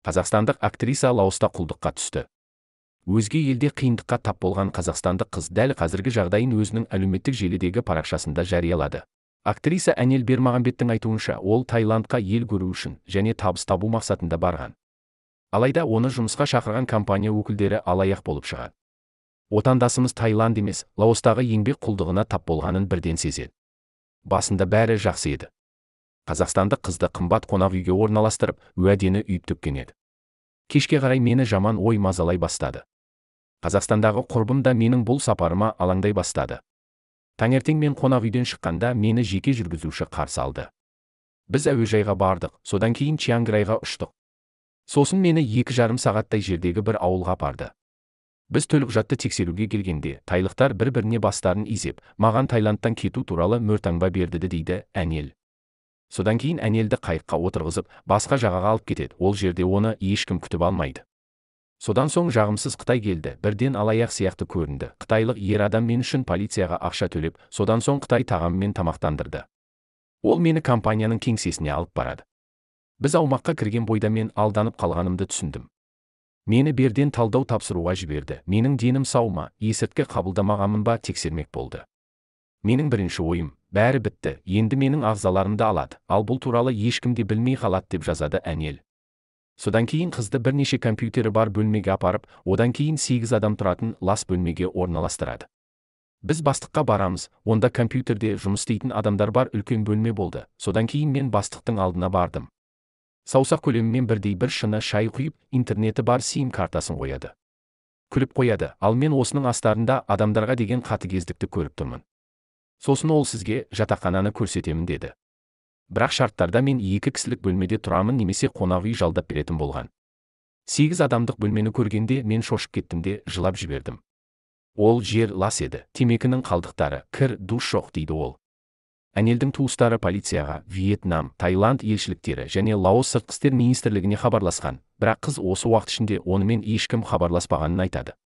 Қазақстандық актриса Лаоста құлдыққа түсті. Өзге елде қиындыққа тап болған қазақстандық қыз дәл қазіргі жағдайын өзінің әлеуметтік желідегі парақшасында жариялады. Актриса Әнел Бермағамбеттің айтуынша, ол Таиландқа ел көру үшін және табыс табу мақсатында барған. Алайда оны жұмысқа шақырған компания өкілдері алаяқ болып шығады. Отандасымыз Таиланд емес, Лаостағы еңбек құлдығына тап болғанын бірден сезеді. Басында бәрі жақсы еді. Қазақстандық қызды қымбат қонақ үйге орналастырып, уәдені үйіп төккен еді. Кешке қарай мені жаман ой мазалай бастады. Қазақстандағы құрбым да менің бұл сапарыма алаңдай бастады. Таңертең мен қонақ үйден шыққанда мені жеке жүргізуші қарсы алды. Біз әуежайға бардық, содан кейін Чианграйға ұштық. Сосын мені 2,5 сағаттай жердегі бір ауылға апарды. Біз төлқұжатты тексеруге келгенде, тайлықтар бір-біріне бастарын изеп, маған Таиландтан кету туралы мөртаңба берді дейді Әнел. Содан кейін Әнелді қайыққа отырғызып, басқа жағаға алып кетеді, ол жерде оны ешкім күтіп алмайды. Содан соң жағымсыз Қытай келді, бірден алаяқ сияқты көрінді. Қытайлық ер адам мен үшін полицияға ақша төлеп, содан соң Қытай тағамымен тамақтандырды. Ол мені компанияның кеңсесіне алып барады. Біз аумаққа кірген бойда мен алданып қалғанымды түсіндім. Мені берден талдау тапсыруға жіберді. Менің денім сау ма, есірткі қабылдамағанмын ба тексермек болды. Менің бірінші ойым, бәрі бітті, енді менің ағзаларымды алады, ал бұл туралы ешкім де білмей қалады деп жазады Әнел. Содан кейін қызды бірнеше компьютері бар бөлмеге апарып, одан кейін 8 адам тұратын лас бөлмеге орналастырады. Біз бастыққа барамыз, онда компьютерде жұмыс істейтін адамдар бар үлкен бөлме болды. Содан кейін мен бастықтың алдына бардым. Саусақ көлемімен бірдей бір шыны шай құйып, интернеті бар сим картасын қояды. Күліп қояды, ал мен осының астарында адамдарға деген қатыгездікті көріп тұрмын. Сосын ол сізге жатақхананы көрсетемін деді. Бірақ шарттарда мен 2 кісілік бөлмеде тұрамын немесе қонақ үй жалдап беретін болған. 8 адамдық бөлмені көргенде мен шошып кеттім де жылап жібердім. Ол жер лас еді, темекінің қалдықтары, кір, душ жоқ дейді ол. Әнелдің туыстары полицияға, Вьетнам, Таиланд елшіліктері және Лаос сыртқы істер министрлігіне хабарласқан, бірақ қыз осы уақыт ішінде онымен ешкім хабарласпағанын айтады.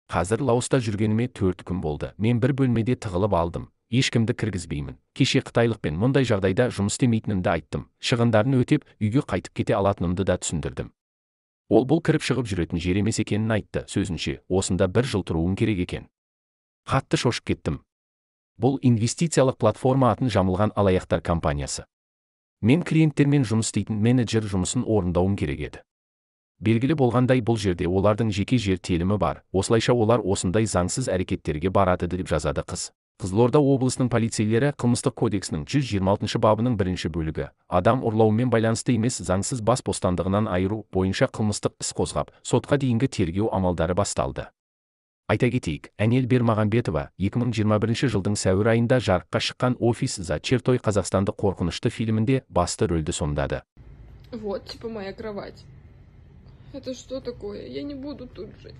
Қазір Лаоста жүргеніме 4 күн болды. Мен бір бөлмеде тығылып алдым. Ешкімді кіргізбеймін. Кеше қытайлықпен мұндай жағдайда жұмыс істемейтінімді айттым. Шығындарын өтеп, үйге қайтып кете алатынымды да түсіндірдім. Ол бұл кіріп шығып жүретін жер емес екенін айтты. Сөзінше, осында 1 жыл тұруым керек екен. Қатты шошып кеттім. Бұл инвестициялық платформа атын жамылған алаяқтар компаниясы. Мен клиенттермен жұмыс істейтін менеджер жұмысын орындауым керек еді. Белгілі болғандай бұл жерде олардың жеке жер телімі бар. Осылайша олар осындай заңсыз әрекеттерге барады деп жазады қыз. Қызылорда облысының полицейлері қылмыстық кодексінің 126 бабының 1 бөлігі адам ұрлаумен байланысты емес заңсыз бас бостандығынан айыру бойынша қылмыстық іс қозғап, сотқа дейінгі тергеу амалдары басталды. Айта кетейік, Әнел Бермағамбетова 2021 жылдың сәуір айында жарыққа шыққан «Офис за чертой» қазақстандық қорқынышты фильмінде басты рөлді сомдады. Вот, типа моя кровать. Это что такое? Я не буду тут жить.